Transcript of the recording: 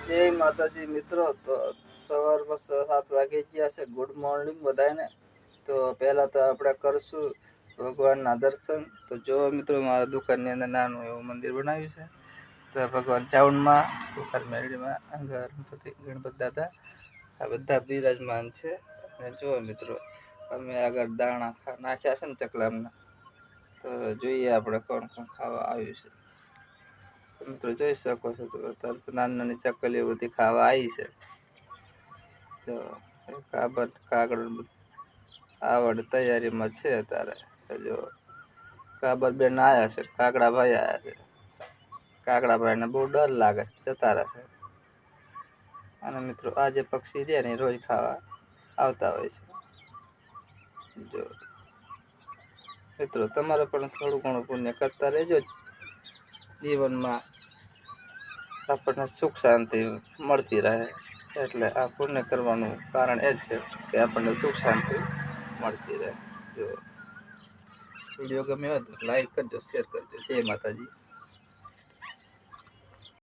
जय माताजी मित्रों। तो सवार में 7 वागे गया से गुड मॉर्निंग बधाने। तो पहला तो આપણે કરશું ભગવાનના દર્શન। તો જો મિત્રો મારા દુકાનની અંદર નાનું એવું મંદિર બનાવ્યું છે। તો ભગવાન ચાવણમાં દુકાન મેળીમાં ગણપતિ દાદા આ બધા બિરાજમાન છે। અને જો મિત્રો અમે આગળ દાણા નાખ્યા છે ને ચકલામના। તો જોઈએ આપણે કોણ કોણ ખાવા આવ્યું છે। મિત્રો જોઈ શકો છો તો નાની નાની ચકલીઓ બધી ખાવા આવી છે। તો કાગળ આવડ તૈયારીમાં છે અત્યારે। જો કાબર બેન આવ્યા છે, કાગડા ભાઈ આવ્યા છે। કાગડા ભાઈને બહુ ડર લાગે છે, જતા રહેશે। અને મિત્રો આ જે પક્ષી છે ને રોજ ખાવા આવતા હોય છે। જો મિત્રો તમારે પણ થોડું ઘણું પુણ્ય કરતા રહેજો। જીવનમાં આપણને સુખ શાંતિ મળતી રહે। એટલે આ પુણ્ય કરવાનું કારણ એ જ છે કે આપણને સુખ શાંતિ મળતી રહે। જો વિડીયો ગમ્યો હોય તો લાઈક કરજો, શેર કરજો। જય માતાજી।